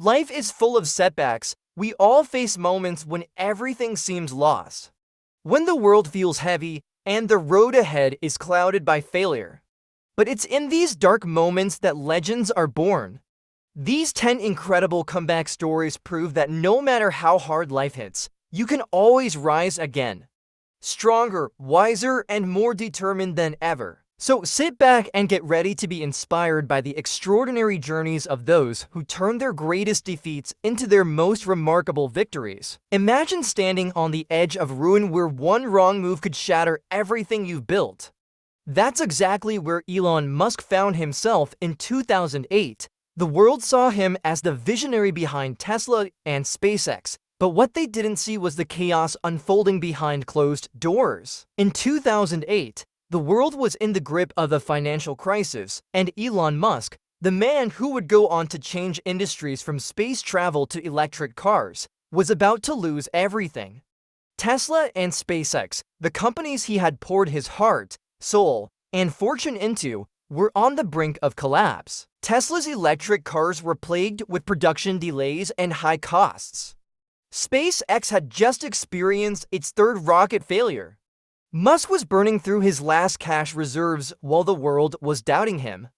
Life is full of setbacks. We all face moments when everything seems lost. When the world feels heavy and the road ahead is clouded by failure. But it's in these dark moments that legends are born. These 10 incredible comeback stories prove that no matter how hard life hits, you can always rise again. Stronger, wiser, and more determined than ever. So sit back and get ready to be inspired by the extraordinary journeys of those who turned their greatest defeats into their most remarkable victories. Imagine standing on the edge of ruin where one wrong move could shatter everything you've built. That's exactly where Elon Musk found himself in 2008. The world saw him as the visionary behind Tesla and SpaceX, but what they didn't see was the chaos unfolding behind closed doors. In 2008, the world was in the grip of a financial crisis, and Elon Musk, the man who would go on to change industries from space travel to electric cars, was about to lose everything. Tesla and SpaceX, the companies he had poured his heart, soul, and fortune into, were on the brink of collapse. Tesla's electric cars were plagued with production delays and high costs. SpaceX had just experienced its third rocket failure. Musk was burning through his last cash reserves while the world was doubting him.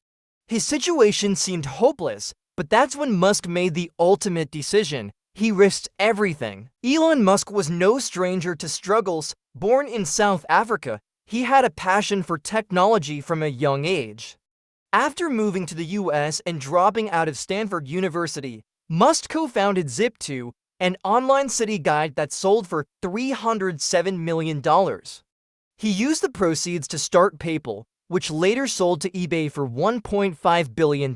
His situation seemed hopeless, but that's when Musk made the ultimate decision. He risked everything. Elon Musk was no stranger to struggles. Born in South Africa, he had a passion for technology from a young age. After moving to the US and dropping out of Stanford University, Musk co-founded Zip2, an online city guide that sold for $307 million. He used the proceeds to start PayPal, which later sold to eBay for $1.5 billion.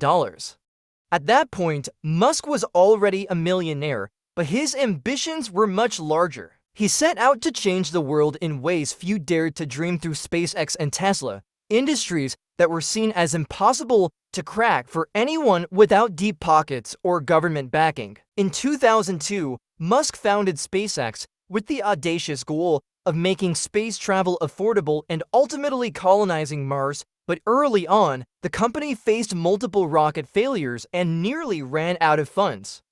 At that point, Musk was already a millionaire, but his ambitions were much larger. He set out to change the world in ways few dared to dream through SpaceX and Tesla, industries that were seen as impossible to crack for anyone without deep pockets or government backing. In 2002, Musk founded SpaceX with the audacious goal of making space travel affordable and ultimately colonizing Mars, but early on, the company faced multiple rocket failures and nearly ran out of funds.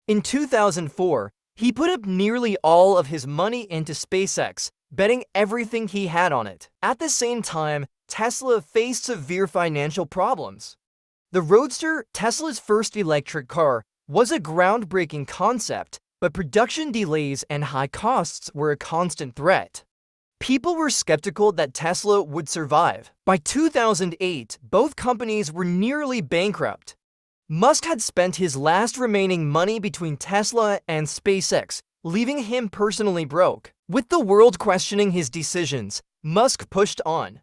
In 2004, he put up nearly all of his money into SpaceX, betting everything he had on it. At the same time, Tesla faced severe financial problems. The Roadster, Tesla's first electric car, was a groundbreaking concept, but production delays and high costs were a constant threat. People were skeptical that Tesla would survive. By 2008, both companies were nearly bankrupt. Musk had spent his last remaining money between Tesla and SpaceX, leaving him personally broke. With the world questioning his decisions, Musk pushed on.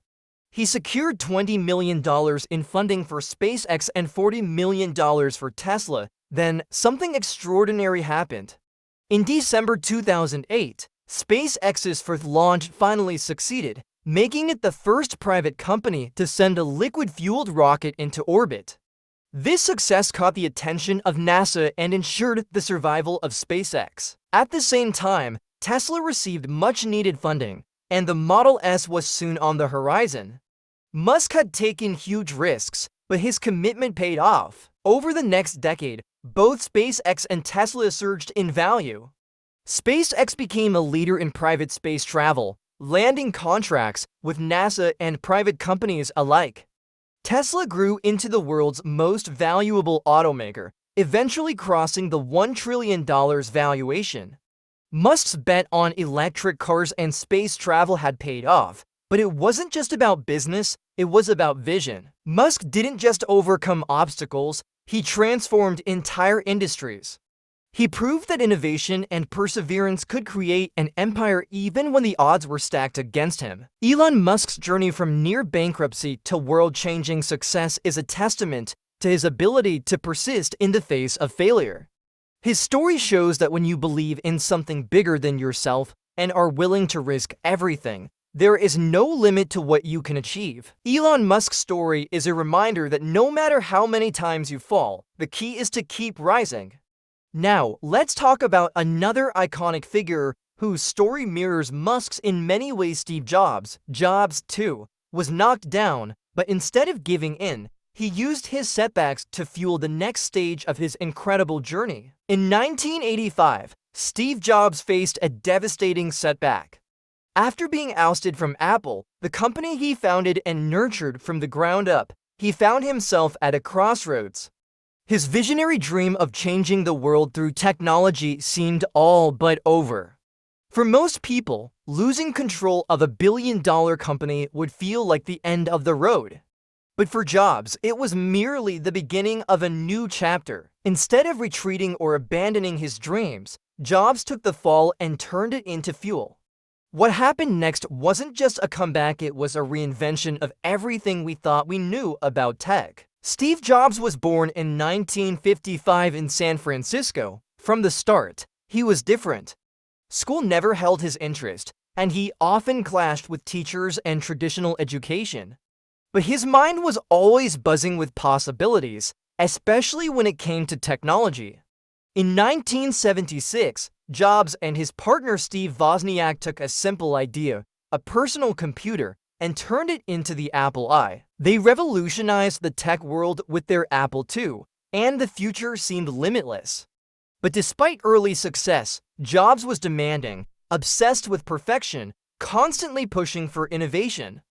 He secured $20 million in funding for SpaceX and $40 million for Tesla. Then, something extraordinary happened. In December 2008, SpaceX's first launch finally succeeded, making it the first private company to send a liquid-fueled rocket into orbit. This success caught the attention of NASA and ensured the survival of SpaceX. At the same time, Tesla received much-needed funding, and the Model S was soon on the horizon. Musk had taken huge risks, but his commitment paid off. Over the next decade, both SpaceX and Tesla surged in value. SpaceX became a leader in private space travel, landing contracts with NASA and private companies alike. Tesla grew into the world's most valuable automaker, eventually crossing the $1 trillion valuation. Musk's bet on electric cars and space travel had paid off, but it wasn't just about business, it was about vision. Musk didn't just overcome obstacles, he transformed entire industries. He proved that innovation and perseverance could create an empire even when the odds were stacked against him. Elon Musk's journey from near bankruptcy to world-changing success is a testament to his ability to persist in the face of failure. His story shows that when you believe in something bigger than yourself and are willing to risk everything, there is no limit to what you can achieve. Elon Musk's story is a reminder that no matter how many times you fall, the key is to keep rising. Now, let's talk about another iconic figure whose story mirrors Musk's in many ways. Steve Jobs, too, was knocked down, but instead of giving in, he used his setbacks to fuel the next stage of his incredible journey. In 1985, Steve Jobs faced a devastating setback. After being ousted from Apple, the company he founded and nurtured from the ground up, he found himself at a crossroads. His visionary dream of changing the world through technology seemed all but over. For most people, losing control of $1 billion company would feel like the end of the road. But for Jobs, it was merely the beginning of a new chapter. Instead of retreating or abandoning his dreams, Jobs took the fall and turned it into fuel. What happened next wasn't just a comeback, it was a reinvention of everything we thought we knew about tech. Steve Jobs was born in 1955 in San Francisco. From the start, he was different. School never held his interest, and he often clashed with teachers and traditional education. But his mind was always buzzing with possibilities, especially when it came to technology. In 1976, Jobs and his partner Steve Wozniak took a simple idea, a personal computer, and turned it into the Apple I. They revolutionized the tech world with their Apple II, and the future seemed limitless. But despite early success, Jobs was demanding, obsessed with perfection, constantly pushing for innovation.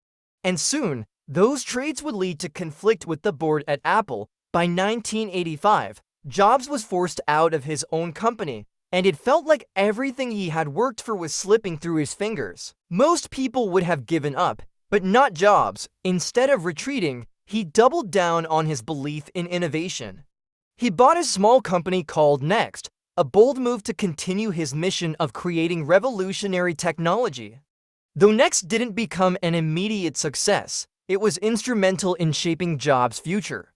And soon, those traits would lead to conflict with the board at Apple. By 1985, Jobs was forced out of his own company, and it felt like everything he had worked for was slipping through his fingers. Most people would have given up, but not Jobs. Instead of retreating, he doubled down on his belief in innovation. He bought a small company called Next, a bold move to continue his mission of creating revolutionary technology. Though Next didn't become an immediate success, it was instrumental in shaping Jobs' future.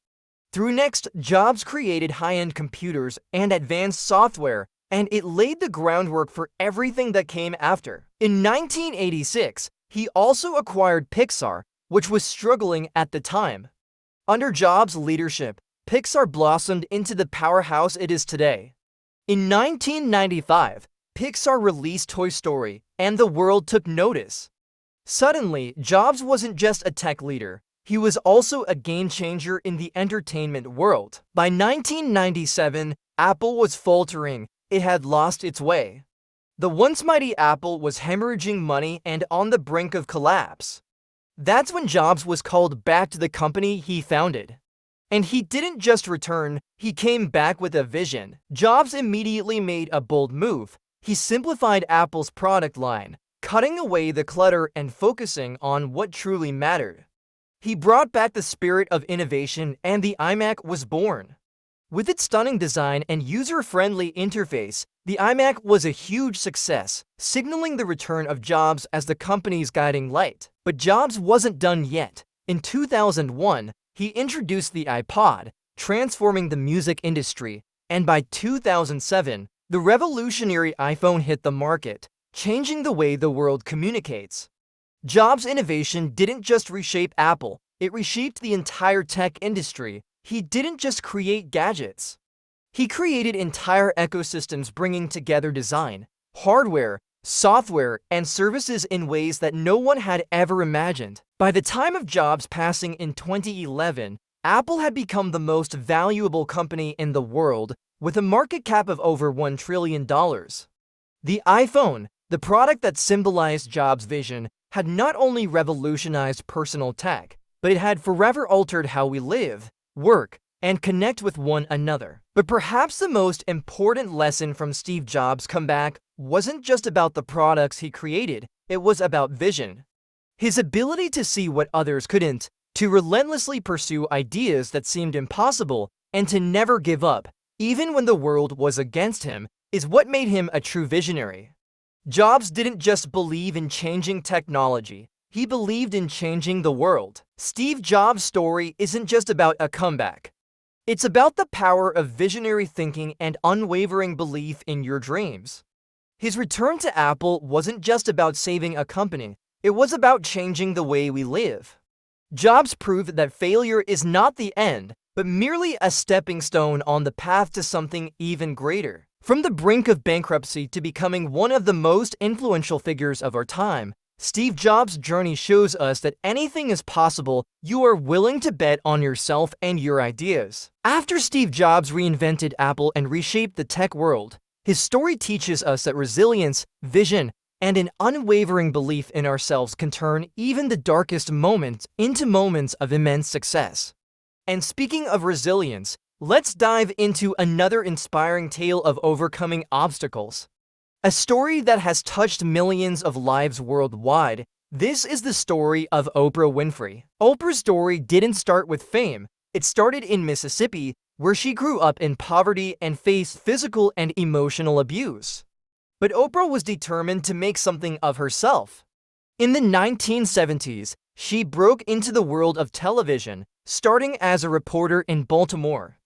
Through Next, Jobs created high-end computers and advanced software, and it laid the groundwork for everything that came after. In 1986, he also acquired Pixar, which was struggling at the time. Under Jobs' leadership, Pixar blossomed into the powerhouse it is today. In 1995, Pixar released Toy Story, and the world took notice. Suddenly, Jobs wasn't just a tech leader, he was also a game-changer in the entertainment world. By 1997, Apple was faltering. It had lost its way. The once mighty Apple was hemorrhaging money and on the brink of collapse. That's when Jobs was called back to the company he founded. And he didn't just return, he came back with a vision. Jobs immediately made a bold move. He simplified Apple's product line, cutting away the clutter and focusing on what truly mattered. He brought back the spirit of innovation, and the iMac was born. With its stunning design and user-friendly interface, the iMac was a huge success, signaling the return of Jobs as the company's guiding light. But Jobs wasn't done yet. In 2001, he introduced the iPod, transforming the music industry, and by 2007, the revolutionary iPhone hit the market, changing the way the world communicates. Jobs' innovation didn't just reshape Apple, it reshaped the entire tech industry. He didn't just create gadgets. He created entire ecosystems bringing together design, hardware, software, and services in ways that no one had ever imagined. By the time of Jobs' passing in 2011, Apple had become the most valuable company in the world, with a market cap of over $1 trillion. The iPhone, the product that symbolized Jobs' vision, had not only revolutionized personal tech, but it had forever altered how we live, work, and connect with one another. But perhaps the most important lesson from Steve Jobs' comeback wasn't just about the products he created, it was about vision. His ability to see what others couldn't, to relentlessly pursue ideas that seemed impossible, and to never give up, even when the world was against him, is what made him a true visionary. Jobs didn't just believe in changing technology, he believed in changing the world. Steve Jobs' story isn't just about a comeback. It's about the power of visionary thinking and unwavering belief in your dreams. His return to Apple wasn't just about saving a company, it was about changing the way we live. Jobs proved that failure is not the end, but merely a stepping stone on the path to something even greater. From the brink of bankruptcy to becoming one of the most influential figures of our time, Steve Jobs' journey shows us that anything is possible you are willing to bet on yourself and your ideas. After Steve Jobs reinvented Apple and reshaped the tech world, his story teaches us that resilience, vision, and an unwavering belief in ourselves can turn even the darkest moments into moments of immense success. And speaking of resilience, let's dive into another inspiring tale of overcoming obstacles. A story that has touched millions of lives worldwide. This is the story of Oprah Winfrey. Oprah's story didn't start with fame. It started in Mississippi, where she grew up in poverty and faced physical and emotional abuse. But Oprah was determined to make something of herself. In the 1970s, she broke into the world of television, starting as a reporter in Baltimore.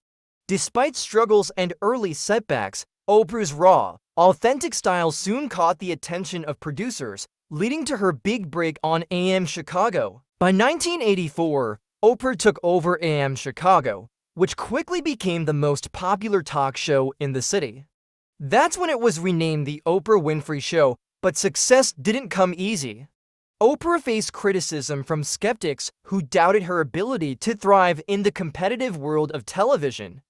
Despite struggles and early setbacks, Oprah's raw, authentic style soon caught the attention of producers, leading to her big break on AM Chicago. By 1984, Oprah took over AM Chicago, which quickly became the most popular talk show in the city. That's when it was renamed The Oprah Winfrey Show, but success didn't come easy. Oprah faced criticism from skeptics who doubted her ability to thrive in the competitive world of television.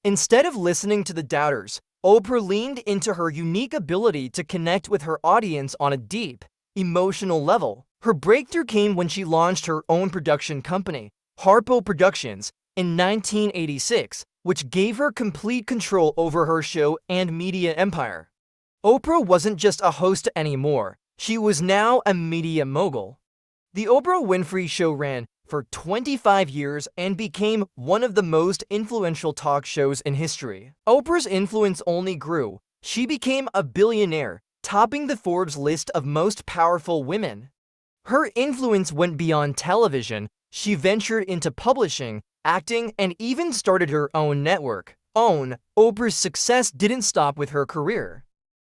Instead of listening to the doubters, Oprah leaned into her unique ability to connect with her audience on a deep, emotional level. Her breakthrough came when she launched her own production company, Harpo Productions, in 1986, which gave her complete control over her show and media empire. Oprah wasn't just a host anymore, she was now a media mogul. The Oprah Winfrey Show ran for 25 years and became one of the most influential talk shows in history. Oprah's influence only grew. She became a billionaire, topping the Forbes list of most powerful women. Her influence went beyond television. She ventured into publishing, acting, and even started her own network. Oprah's success didn't stop with her career.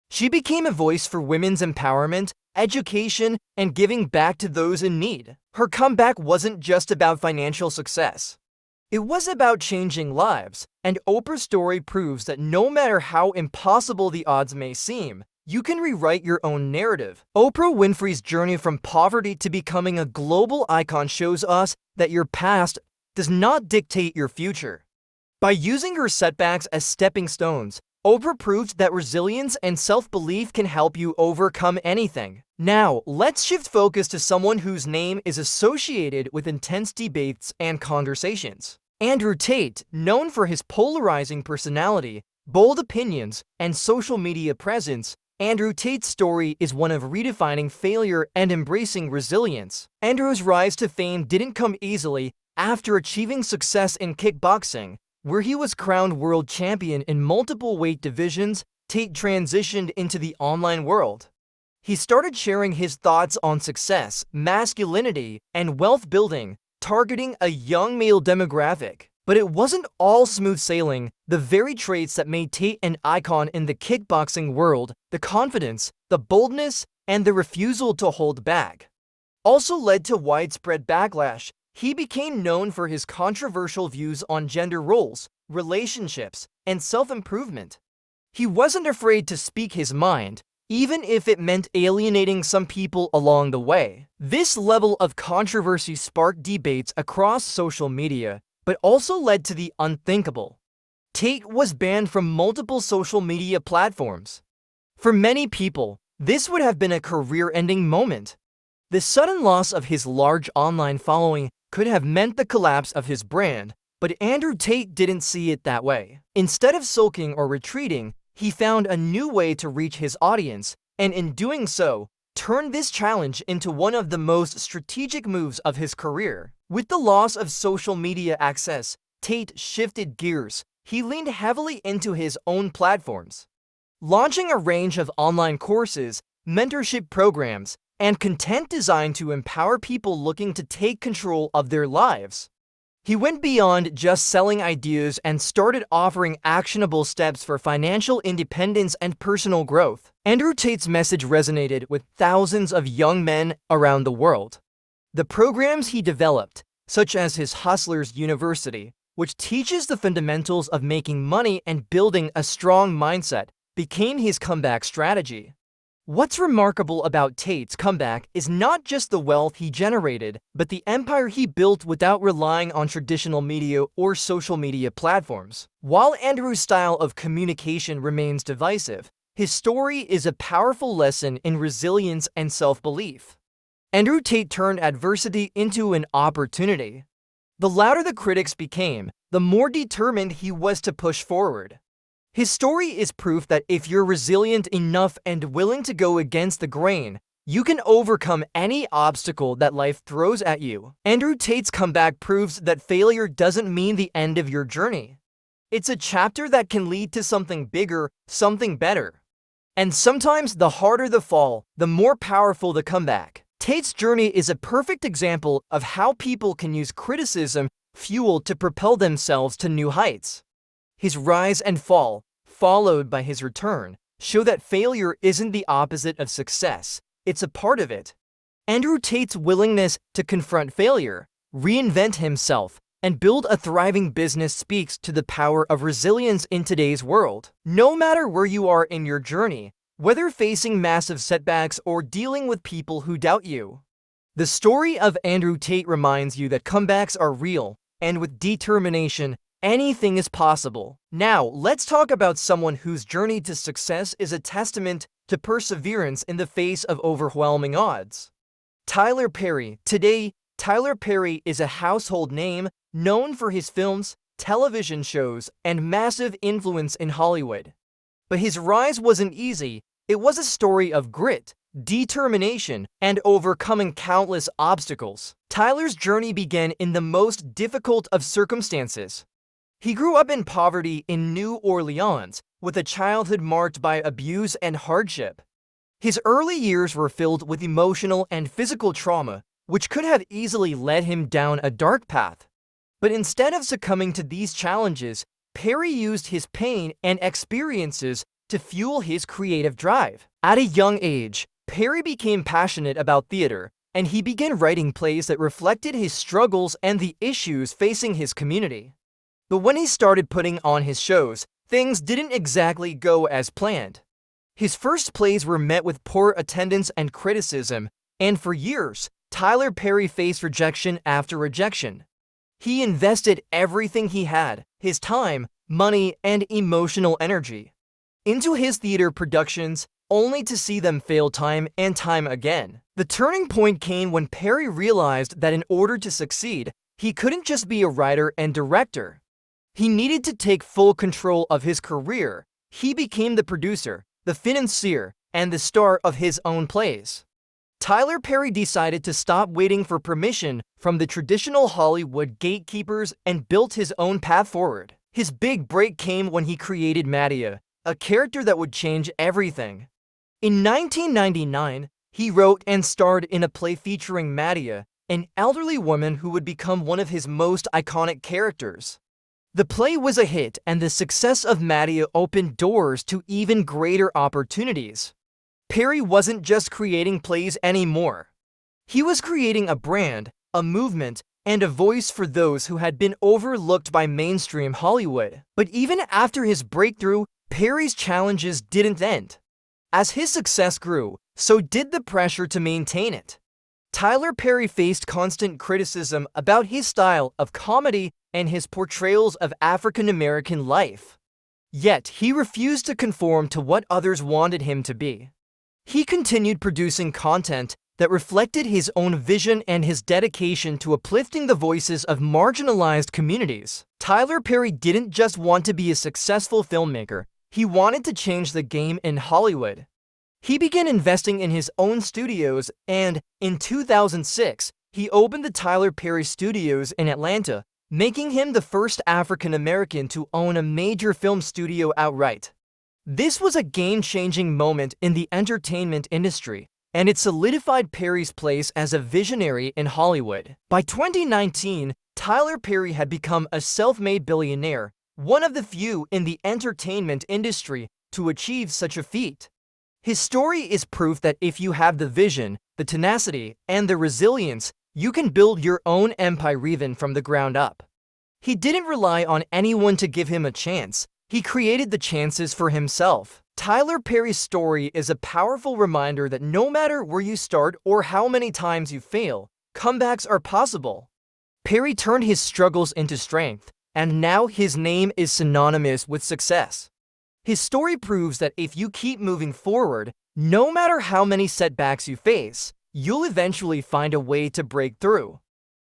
She became a voice for women's empowerment, education, and giving back to those in need. Her comeback wasn't just about financial success. It was about changing lives, and Oprah's story proves that no matter how impossible the odds may seem, you can rewrite your own narrative. Oprah Winfrey's journey from poverty to becoming a global icon shows us that your past does not dictate your future. By using her setbacks as stepping stones, Oprah proved that resilience and self-belief can help you overcome anything. Now, let's shift focus to someone whose name is associated with intense debates and conversations. Andrew Tate, known for his polarizing personality, bold opinions, and social media presence, Andrew Tate's story is one of redefining failure and embracing resilience. Andrew's rise to fame didn't come easily. After achieving success in kickboxing, where he was crowned world champion in multiple weight divisions, Tate transitioned into the online world. He started sharing his thoughts on success, masculinity, and wealth building, targeting a young male demographic. But it wasn't all smooth sailing. The very traits that made Tate an icon in the kickboxing world, the confidence, the boldness, and the refusal to hold back, also led to widespread backlash. He became known for his controversial views on gender roles, relationships, and self-improvement. He wasn't afraid to speak his mind, even if it meant alienating some people along the way. This level of controversy sparked debates across social media, but also led to the unthinkable. Tate was banned from multiple social media platforms. For many people, this would have been a career-ending moment. The sudden loss of his large online following could have meant the collapse of his brand, but Andrew Tate didn't see it that way. Instead of sulking or retreating, he found a new way to reach his audience, and in doing so, turned this challenge into one of the most strategic moves of his career. With the loss of social media access, Tate shifted gears. He leaned heavily into his own platforms, launching a range of online courses, mentorship programs, and content designed to empower people looking to take control of their lives. He went beyond just selling ideas and started offering actionable steps for financial independence and personal growth. Andrew Tate's message resonated with thousands of young men around the world. The programs he developed, such as his Hustlers University, which teaches the fundamentals of making money and building a strong mindset, became his comeback strategy. What's remarkable about Tate's comeback is not just the wealth he generated, but the empire he built without relying on traditional media or social media platforms. While Andrew's style of communication remains divisive, his story is a powerful lesson in resilience and self-belief. Andrew Tate turned adversity into an opportunity. The louder the critics became, the more determined he was to push forward. His story is proof that if you're resilient enough and willing to go against the grain, you can overcome any obstacle that life throws at you. Andrew Tate's comeback proves that failure doesn't mean the end of your journey. It's a chapter that can lead to something bigger, something better. And sometimes the harder the fall, the more powerful the comeback. Tate's journey is a perfect example of how people can use criticism fuel to propel themselves to new heights. His rise and fall, followed by his return, show that failure isn't the opposite of success, it's a part of it. Andrew Tate's willingness to confront failure, reinvent himself, and build a thriving business speaks to the power of resilience in today's world. No matter where you are in your journey, whether facing massive setbacks or dealing with people who doubt you, the story of Andrew Tate reminds you that comebacks are real, and with determination, anything is possible. Now, let's talk about someone whose journey to success is a testament to perseverance in the face of overwhelming odds. Tyler Perry. Today, Tyler Perry is a household name known for his films, television shows, and massive influence in Hollywood. But his rise wasn't easy. It was a story of grit, determination, and overcoming countless obstacles. Tyler's journey began in the most difficult of circumstances. He grew up in poverty in New Orleans, with a childhood marked by abuse and hardship. His early years were filled with emotional and physical trauma, which could have easily led him down a dark path. But instead of succumbing to these challenges, Perry used his pain and experiences to fuel his creative drive. At a young age, Perry became passionate about theater, and he began writing plays that reflected his struggles and the issues facing his community. But when he started putting on his shows, things didn't exactly go as planned. His first plays were met with poor attendance and criticism, and for years, Tyler Perry faced rejection after rejection. He invested everything he had, his time, money, and emotional energy, into his theater productions, only to see them fail time and time again. The turning point came when Perry realized that in order to succeed, he couldn't just be a writer and director. He needed to take full control of his career. He became the producer, the financier, and the star of his own plays. Tyler Perry decided to stop waiting for permission from the traditional Hollywood gatekeepers and built his own path forward. His big break came when he created Madea, a character that would change everything. In 1999, he wrote and starred in a play featuring Madea, an elderly woman who would become one of his most iconic characters. The play was a hit, and the success of Madea opened doors to even greater opportunities. Perry wasn't just creating plays anymore. He was creating a brand, a movement, and a voice for those who had been overlooked by mainstream Hollywood. But even after his breakthrough, Perry's challenges didn't end. As his success grew, so did the pressure to maintain it. Tyler Perry faced constant criticism about his style of comedy and his portrayals of African American life. Yet, he refused to conform to what others wanted him to be. He continued producing content that reflected his own vision and his dedication to uplifting the voices of marginalized communities. Tyler Perry didn't just want to be a successful filmmaker, he wanted to change the game in Hollywood. He began investing in his own studios, and in 2006, he opened the Tyler Perry Studios in Atlanta, making him the first African American to own a major film studio outright. This was a game-changing moment in the entertainment industry, and it solidified Perry's place as a visionary in Hollywood. By 2019, Tyler Perry had become a self-made billionaire, one of the few in the entertainment industry to achieve such a feat. His story is proof that if you have the vision, the tenacity, and the resilience, you can build your own empire even from the ground up. He didn't rely on anyone to give him a chance. He created the chances for himself. Tyler Perry's story is a powerful reminder that no matter where you start or how many times you fail, comebacks are possible. Perry turned his struggles into strength, and now his name is synonymous with success. His story proves that if you keep moving forward, no matter how many setbacks you face, you'll eventually find a way to break through.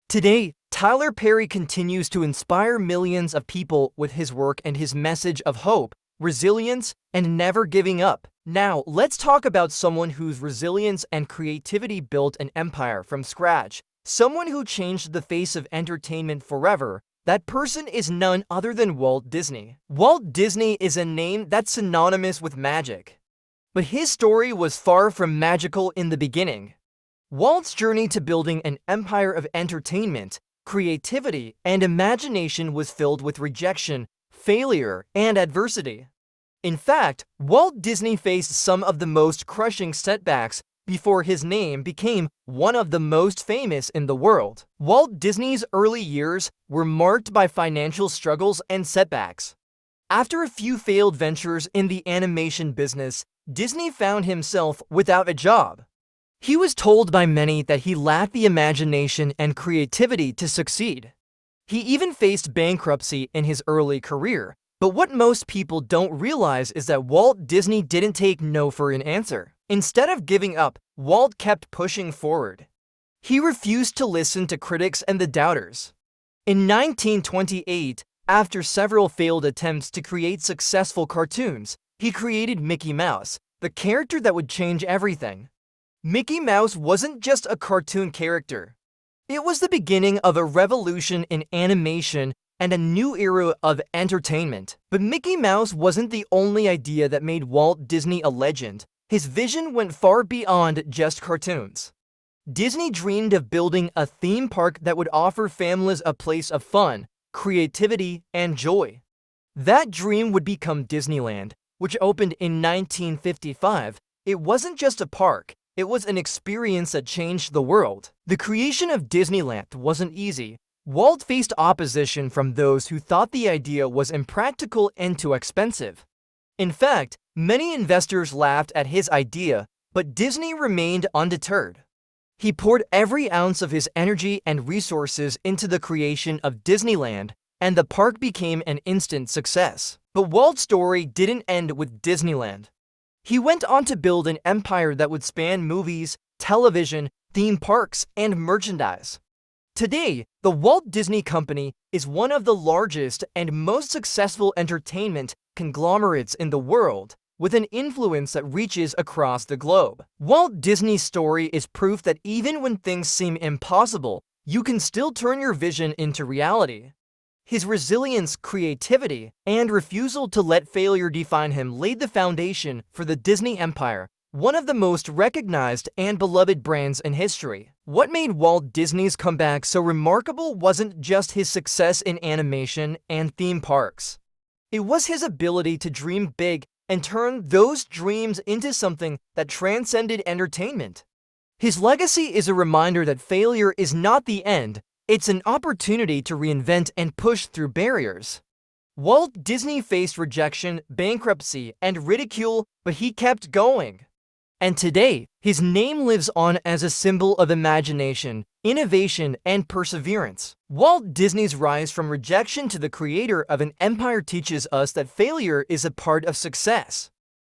Today, Tyler Perry continues to inspire millions of people with his work and his message of hope, resilience, and never giving up. Now, let's talk about someone whose resilience and creativity built an empire from scratch, someone who changed the face of entertainment forever. That person is none other than Walt Disney. Walt Disney is a name that's synonymous with magic. But his story was far from magical in the beginning. Walt's journey to building an empire of entertainment, creativity, and imagination was filled with rejection, failure, and adversity. In fact, Walt Disney faced some of the most crushing setbacks before his name became one of the most famous in the world. Walt Disney's early years were marked by financial struggles and setbacks. After a few failed ventures in the animation business, Disney found himself without a job. He was told by many that he lacked the imagination and creativity to succeed. He even faced bankruptcy in his early career. But what most people don't realize is that Walt Disney didn't take no for an answer. Instead of giving up, Walt kept pushing forward. He refused to listen to critics and the doubters. In 1928, after several failed attempts to create successful cartoons, he created Mickey Mouse, the character that would change everything. Mickey Mouse wasn't just a cartoon character. It was the beginning of a revolution in animation and a new era of entertainment. But Mickey Mouse wasn't the only idea that made Walt Disney a legend. His vision went far beyond just cartoons. Disney dreamed of building a theme park that would offer families a place of fun, creativity, and joy. That dream would become Disneyland, which opened in 1955. It wasn't just a park. It was an experience that changed the world. The creation of Disneyland wasn't easy. Walt faced opposition from those who thought the idea was impractical and too expensive. In fact, many investors laughed at his idea, but Disney remained undeterred. He poured every ounce of his energy and resources into the creation of Disneyland, and the park became an instant success. But Walt's story didn't end with Disneyland. He went on to build an empire that would span movies, television, theme parks, and merchandise. Today, the Walt Disney Company is one of the largest and most successful entertainment conglomerates in the world, with an influence that reaches across the globe. Walt Disney's story is proof that even when things seem impossible, you can still turn your vision into reality. His resilience, creativity, and refusal to let failure define him laid the foundation for the Disney Empire, one of the most recognized and beloved brands in history. What made Walt Disney's comeback so remarkable wasn't just his success in animation and theme parks. It was his ability to dream big and turn those dreams into something that transcended entertainment. His legacy is a reminder that failure is not the end. It's an opportunity to reinvent and push through barriers. Walt Disney faced rejection, bankruptcy, and ridicule, but he kept going. And today, his name lives on as a symbol of imagination, innovation, and perseverance. Walt Disney's rise from rejection to the creator of an empire teaches us that failure is a part of success.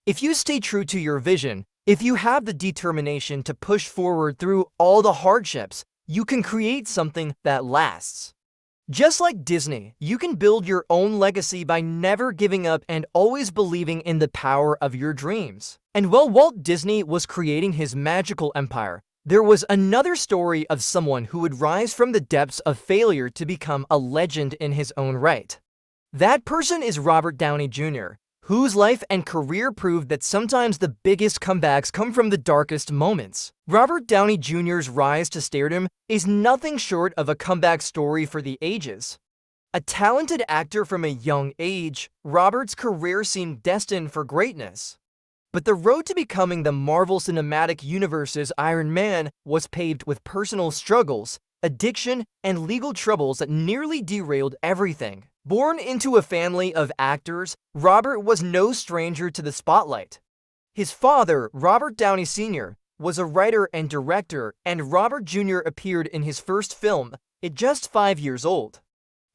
If you stay true to your vision, if you have the determination to push forward through all the hardships, you can create something that lasts. Just like Disney, you can build your own legacy by never giving up and always believing in the power of your dreams. And while Walt Disney was creating his magical empire, there was another story of someone who would rise from the depths of failure to become a legend in his own right. That person is Robert Downey Jr., whose life and career proved that sometimes the biggest comebacks come from the darkest moments. Robert Downey Jr.'s rise to stardom is nothing short of a comeback story for the ages. A talented actor from a young age, Robert's career seemed destined for greatness. But the road to becoming the Marvel Cinematic Universe's Iron Man was paved with personal struggles, addiction, and legal troubles that nearly derailed everything. Born into a family of actors, Robert was no stranger to the spotlight. His father, Robert Downey Sr., was a writer and director, and Robert Jr. appeared in his first film at just 5 years old.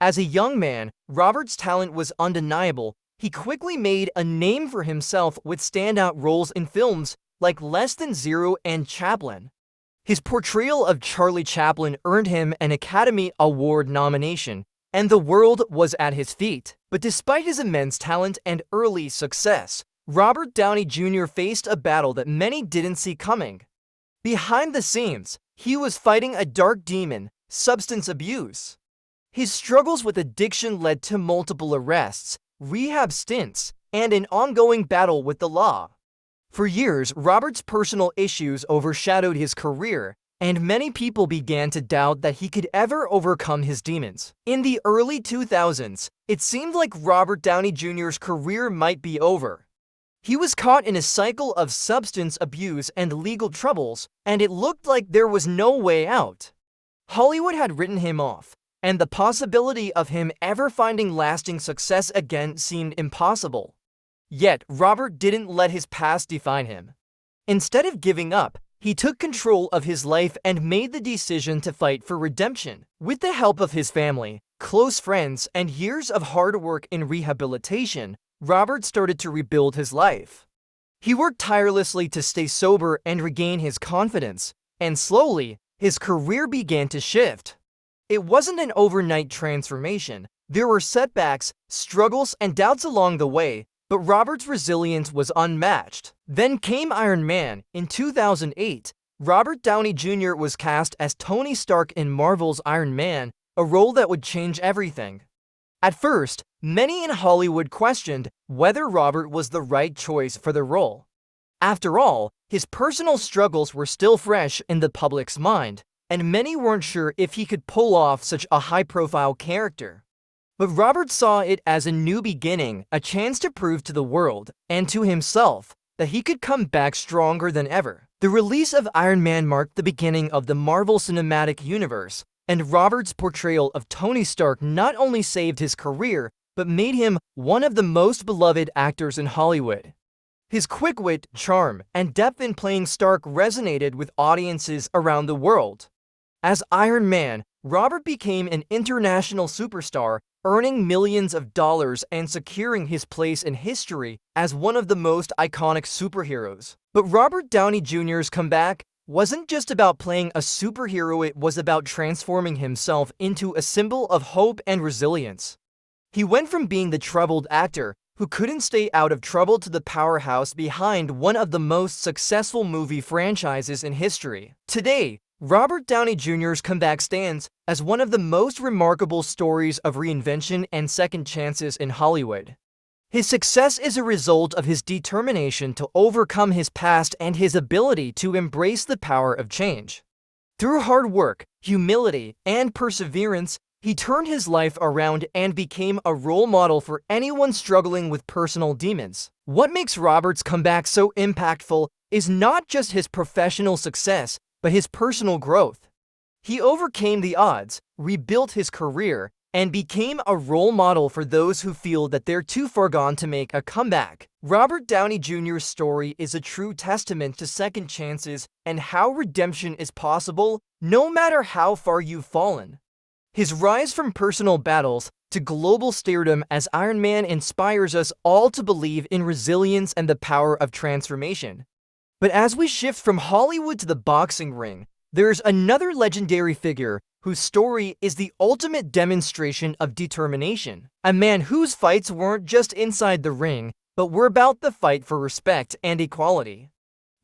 As a young man, Robert's talent was undeniable. He quickly made a name for himself with standout roles in films like Less Than Zero and Chaplin. His portrayal of Charlie Chaplin earned him an Academy Award nomination, and the world was at his feet. But despite his immense talent and early success, Robert Downey Jr. faced a battle that many didn't see coming. Behind the scenes, he was fighting a dark demon, substance abuse. His struggles with addiction led to multiple arrests, rehab stints, and an ongoing battle with the law. For years, Robert's personal issues overshadowed his career, and many people began to doubt that he could ever overcome his demons. In the early 2000s, it seemed like Robert Downey Jr.'s career might be over. He was caught in a cycle of substance abuse and legal troubles, and it looked like there was no way out. Hollywood had written him off, and the possibility of him ever finding lasting success again seemed impossible. Yet, Robert didn't let his past define him. Instead of giving up, he took control of his life and made the decision to fight for redemption. With the help of his family, close friends, and years of hard work in rehabilitation, Robert started to rebuild his life. He worked tirelessly to stay sober and regain his confidence, and slowly, his career began to shift. It wasn't an overnight transformation. There were setbacks, struggles, and doubts along the way, but Robert's resilience was unmatched. Then came Iron Man. In 2008, Robert Downey Jr. was cast as Tony Stark in Marvel's Iron Man, a role that would change everything. At first, many in Hollywood questioned whether Robert was the right choice for the role. After all, his personal struggles were still fresh in the public's mind, and many weren't sure if he could pull off such a high-profile character. But Robert saw it as a new beginning, a chance to prove to the world, and to himself, that he could come back stronger than ever. The release of Iron Man marked the beginning of the Marvel Cinematic Universe, and Robert's portrayal of Tony Stark not only saved his career, but made him one of the most beloved actors in Hollywood. His quick wit, charm, and depth in playing Stark resonated with audiences around the world. As Iron Man, Robert became an international superstar, earning millions of dollars and securing his place in history as one of the most iconic superheroes. But Robert Downey Jr.'s comeback wasn't just about playing a superhero, it was about transforming himself into a symbol of hope and resilience. He went from being the troubled actor who couldn't stay out of trouble to the powerhouse behind one of the most successful movie franchises in history. Today, Robert Downey Jr.'s comeback stands as one of the most remarkable stories of reinvention and second chances in Hollywood. His success is a result of his determination to overcome his past and his ability to embrace the power of change. Through hard work, humility, and perseverance, he turned his life around and became a role model for anyone struggling with personal demons. What makes Robert's comeback so impactful is not just his professional success, but his personal growth. He overcame the odds, rebuilt his career, and became a role model for those who feel that they're too far gone to make a comeback. Robert Downey Jr.'s story is a true testament to second chances and how redemption is possible, no matter how far you've fallen. His rise from personal battles to global stardom as Iron Man inspires us all to believe in resilience and the power of transformation. But as we shift from Hollywood to the boxing ring, there's another legendary figure whose story is the ultimate demonstration of determination. A man whose fights weren't just inside the ring, but were about the fight for respect and equality.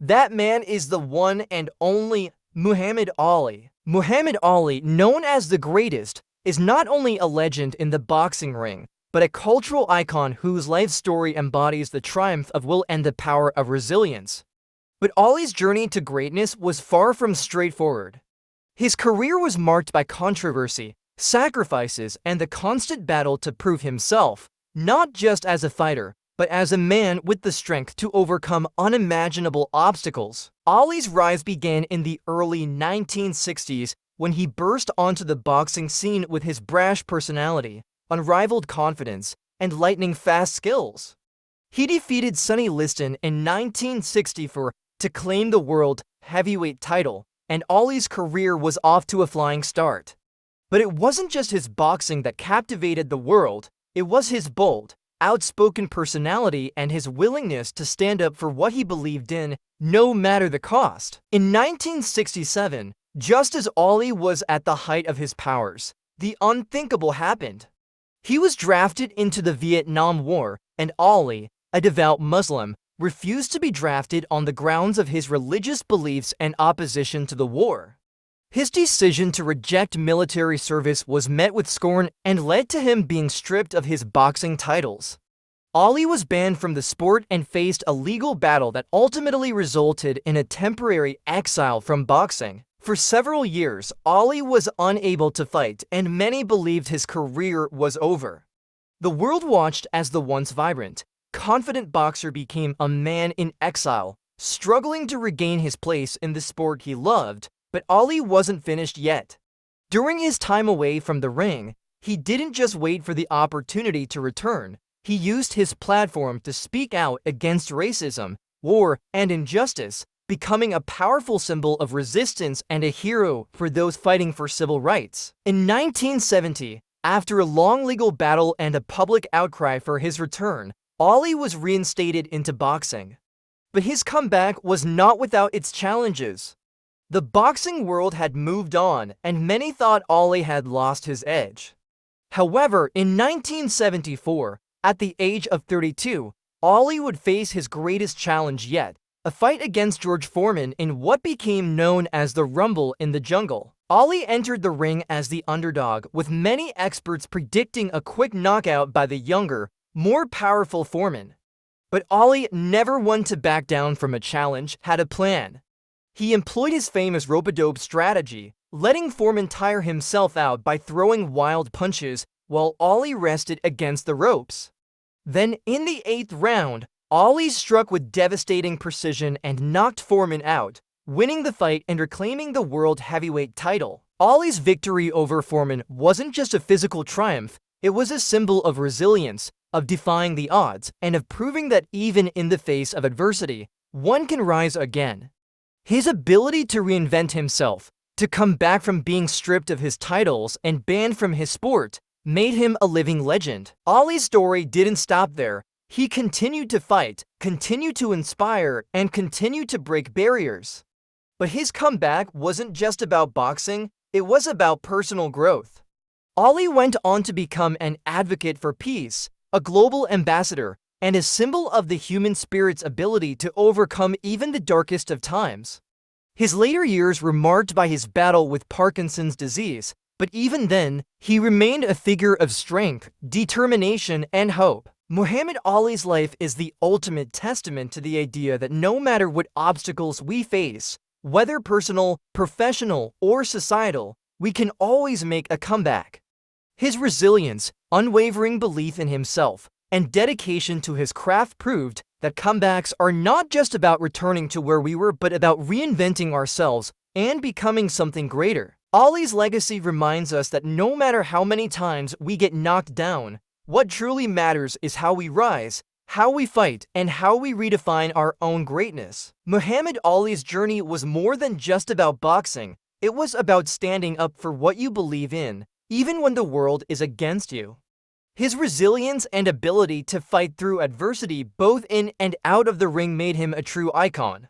That man is the one and only Muhammad Ali. Muhammad Ali, known as the greatest, is not only a legend in the boxing ring, but a cultural icon whose life story embodies the triumph of will and the power of resilience. But Ali's journey to greatness was far from straightforward. His career was marked by controversy, sacrifices, and the constant battle to prove himself, not just as a fighter, but as a man with the strength to overcome unimaginable obstacles. Ali's rise began in the early 1960s when he burst onto the boxing scene with his brash personality, unrivaled confidence, and lightning-fast skills. He defeated Sonny Liston in 1964 to claim the world heavyweight title, and Ali's career was off to a flying start. But it wasn't just his boxing that captivated the world, it was his bold, outspoken personality and his willingness to stand up for what he believed in, no matter the cost. In 1967, just as Ali was at the height of his powers, the unthinkable happened. He was drafted into the Vietnam War, and Ali, a devout Muslim, refused to be drafted on the grounds of his religious beliefs and opposition to the war. His decision to reject military service was met with scorn and led to him being stripped of his boxing titles. Ali was banned from the sport and faced a legal battle that ultimately resulted in a temporary exile from boxing. For several years, Ali was unable to fight, and many believed his career was over. The world watched as the once vibrant, confident boxer became a man in exile, struggling to regain his place in the sport he loved. But Ali wasn't finished yet. During his time away from the ring, he didn't just wait for the opportunity to return. He used his platform to speak out against racism, war, and injustice, becoming a powerful symbol of resistance and a hero for those fighting for civil rights. In 1970, after a long legal battle and a public outcry for his return, Ali was reinstated into boxing. But his comeback was not without its challenges. The boxing world had moved on, and many thought Ali had lost his edge. However, in 1974, at the age of 32, Ali would face his greatest challenge yet, a fight against George Foreman in what became known as the Rumble in the Jungle. Ali entered the ring as the underdog, with many experts predicting a quick knockout by the younger, more powerful Foreman. But Ali, never one to back down from a challenge, had a plan. He employed his famous rope-a-dope strategy, letting Foreman tire himself out by throwing wild punches while Ali rested against the ropes. Then, in the 8th round, Ali struck with devastating precision and knocked Foreman out, winning the fight and reclaiming the world heavyweight title. Ali's victory over Foreman wasn't just a physical triumph, it was a symbol of resilience, of defying the odds, and of proving that even in the face of adversity, one can rise again. His ability to reinvent himself, to come back from being stripped of his titles and banned from his sport, made him a living legend. Ali's story didn't stop there. He continued to fight, continued to inspire, and continued to break barriers. But his comeback wasn't just about boxing, it was about personal growth. Ali went on to become an advocate for peace, a global ambassador, and a symbol of the human spirit's ability to overcome even the darkest of times. His later years were marked by his battle with Parkinson's disease, but even then, he remained a figure of strength, determination, and hope. Muhammad Ali's life is the ultimate testament to the idea that no matter what obstacles we face, whether personal, professional, or societal, we can always make a comeback. His resilience, unwavering belief in himself, and dedication to his craft proved that comebacks are not just about returning to where we were, but about reinventing ourselves and becoming something greater. Ali's legacy reminds us that no matter how many times we get knocked down, what truly matters is how we rise, how we fight, and how we redefine our own greatness. Muhammad Ali's journey was more than just about boxing. It was about standing up for what you believe in, even when the world is against you. His resilience and ability to fight through adversity both in and out of the ring made him a true icon.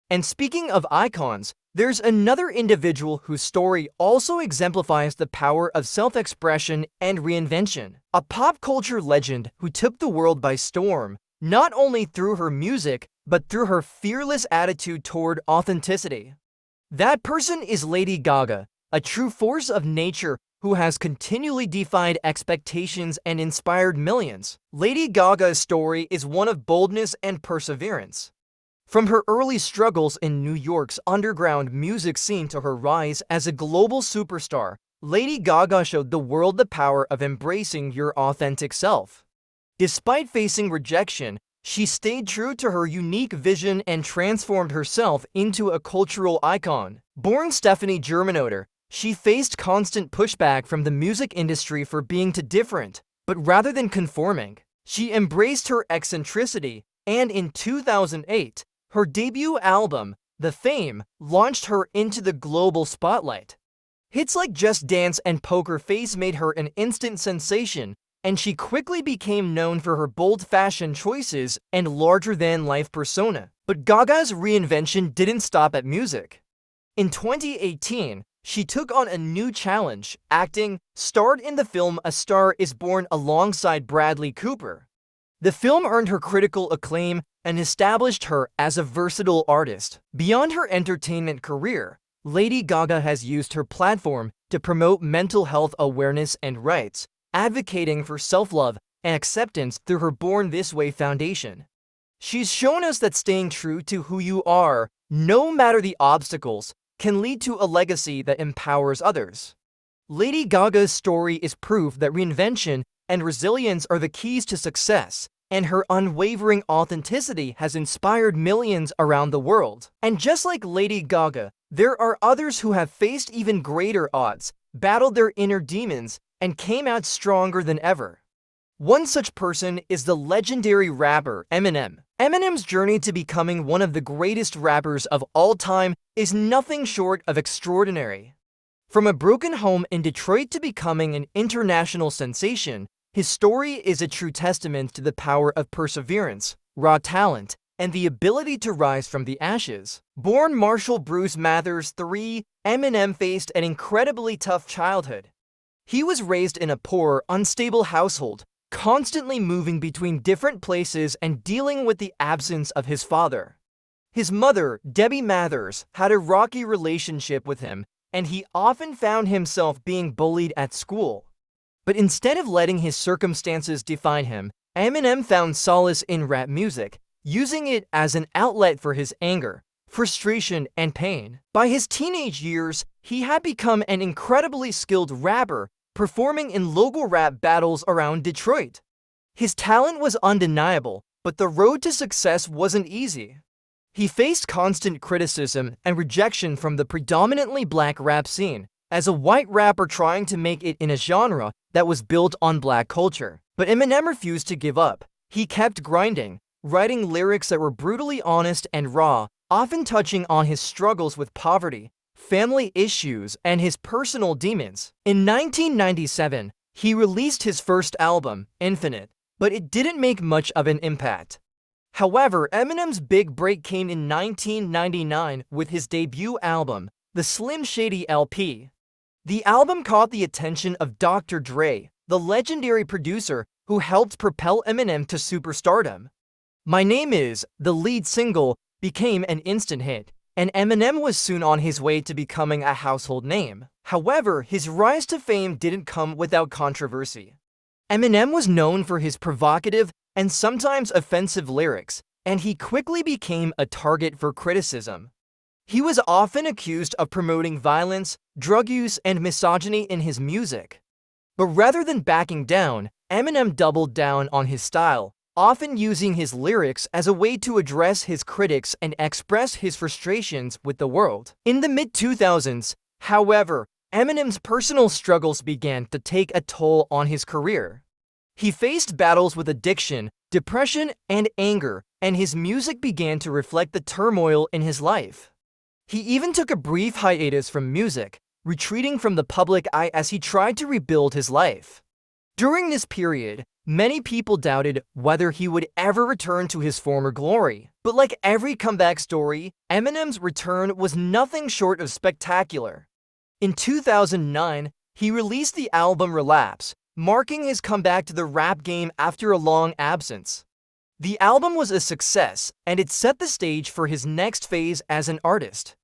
And speaking of icons, there's another individual whose story also exemplifies the power of self-expression and reinvention. A pop culture legend who took the world by storm, not only through her music, but through her fearless attitude toward authenticity. That person is Lady Gaga, a true force of nature who has continually defied expectations and inspired millions. Lady Gaga's story is one of boldness and perseverance. From her early struggles in New York's underground music scene to her rise as a global superstar, Lady Gaga showed the world the power of embracing your authentic self. Despite facing rejection, she stayed true to her unique vision and transformed herself into a cultural icon. Born Stephanie Germanotter, she faced constant pushback from the music industry for being too different, But rather than conforming, she embraced her eccentricity, and in 2008, her debut album, The Fame, launched her into the global spotlight. Hits like Just Dance and Poker Face made her an instant sensation, and she quickly became known for her bold fashion choices and larger-than-life persona. But Gaga's reinvention didn't stop at music. In 2018, she took on a new challenge, acting, starred in the film A Star is Born alongside Bradley Cooper. The film earned her critical acclaim and established her as a versatile artist. Beyond her entertainment career, Lady Gaga has used her platform to promote mental health awareness and rights, advocating for self-love and acceptance through her Born This Way Foundation. She's shown us that staying true to who you are, no matter the obstacles, can lead to a legacy that empowers others. Lady Gaga's story is proof that reinvention and resilience are the keys to success, and her unwavering authenticity has inspired millions around the world. And just like Lady Gaga, there are others who have faced even greater odds, battled their inner demons, and came out stronger than ever. One such person is the legendary rapper Eminem. Eminem's journey to becoming one of the greatest rappers of all time is nothing short of extraordinary. From a broken home in Detroit to becoming an international sensation, his story is a true testament to the power of perseverance, raw talent, and the ability to rise from the ashes. Born Marshall Bruce Mathers III, Eminem faced an incredibly tough childhood. He was raised in a poor, unstable household, constantly moving between different places and dealing with the absence of his father. His mother, Debbie Mathers, had a rocky relationship with him, and he often found himself being bullied at school. But instead of letting his circumstances define him, Eminem found solace in rap music, using it as an outlet for his anger, frustration, and pain. By his teenage years, he had become an incredibly skilled rapper, performing in local rap battles around Detroit. His talent was undeniable, but the road to success wasn't easy. He faced constant criticism and rejection from the predominantly black rap scene, as a white rapper trying to make it in a genre that was built on black culture. But Eminem refused to give up. He kept grinding, writing lyrics that were brutally honest and raw, often touching on his struggles with poverty, family issues, and his personal demons. In 1997, he released his first album, Infinite, but it didn't make much of an impact. However, Eminem's big break came in 1999 with his debut album, the Slim Shady LP. The album caught the attention of Dr. Dre, the legendary producer who helped propel Eminem to superstardom. My Name Is, the lead single, became an instant hit, and Eminem was soon on his way to becoming a household name. However, his rise to fame didn't come without controversy. Eminem was known for his provocative and sometimes offensive lyrics, and he quickly became a target for criticism. He was often accused of promoting violence, drug use, and misogyny in his music. But rather than backing down, Eminem doubled down on his style, often using his lyrics as a way to address his critics and express his frustrations with the world. In the mid-2000s, however, Eminem's personal struggles began to take a toll on his career. He faced battles with addiction, depression, and anger, and his music began to reflect the turmoil in his life. He even took a brief hiatus from music, retreating from the public eye as he tried to rebuild his life. During this period, many people doubted whether he would ever return to his former glory. But like every comeback story, Eminem's return was nothing short of spectacular. In 2009, he released the album Relapse, marking his comeback to the rap game after a long absence. The album was a success, and it set the stage for his next phase as an artist.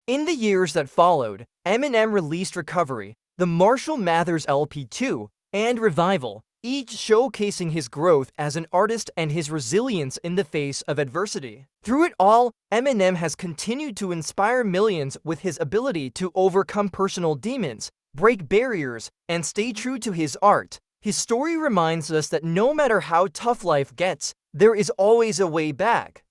In the years that followed, Eminem released Recovery, the Marshall Mathers LP2, and Revival, each showcasing his growth as an artist and his resilience in the face of adversity. Through it all, Eminem has continued to inspire millions with his ability to overcome personal demons, break barriers, and stay true to his art. His story reminds us that no matter how tough life gets, there is always a way back.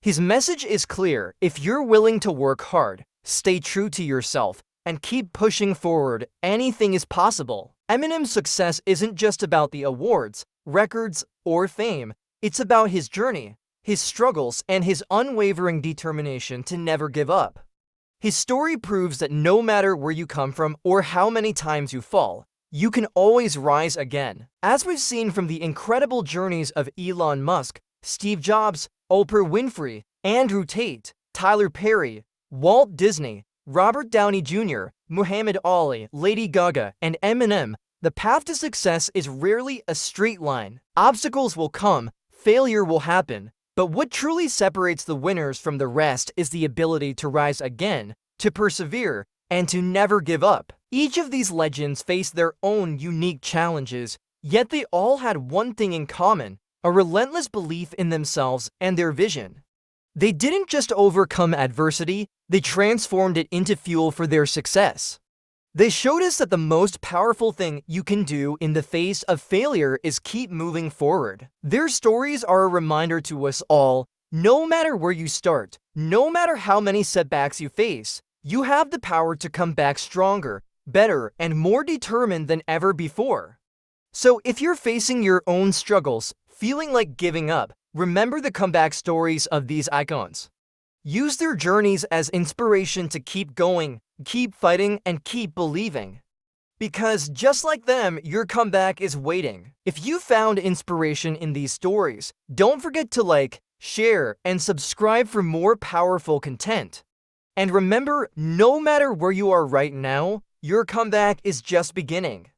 His message is clear: if you're willing to work hard, stay true to yourself, and keep pushing forward, anything is possible. Eminem's success isn't just about the awards, records, or fame. It's about his journey, his struggles, and his unwavering determination to never give up. His story proves that no matter where you come from or how many times you fall, you can always rise again. As we've seen from the incredible journeys of Elon Musk, Steve Jobs, Oprah Winfrey, Andrew Tate, Tyler Perry, Walt Disney, Robert Downey Jr., Muhammad Ali, Lady Gaga, and Eminem, the path to success is rarely a straight line. Obstacles will come, failure will happen, but what truly separates the winners from the rest is the ability to rise again, to persevere, and to never give up. Each of these legends faced their own unique challenges, yet they all had one thing in common: a relentless belief in themselves and their vision. They didn't just overcome adversity, they transformed it into fuel for their success. They showed us that the most powerful thing you can do in the face of failure is keep moving forward. Their stories are a reminder to us all: no matter where you start, no matter how many setbacks you face, you have the power to come back stronger, better, and more determined than ever before. So if you're facing your own struggles, feeling like giving up, remember the comeback stories of these icons. Use their journeys as inspiration to keep going, keep fighting, and keep believing. Because just like them, your comeback is waiting. If you found inspiration in these stories, don't forget to like, share, and subscribe for more powerful content. And remember, no matter where you are right now, your comeback is just beginning.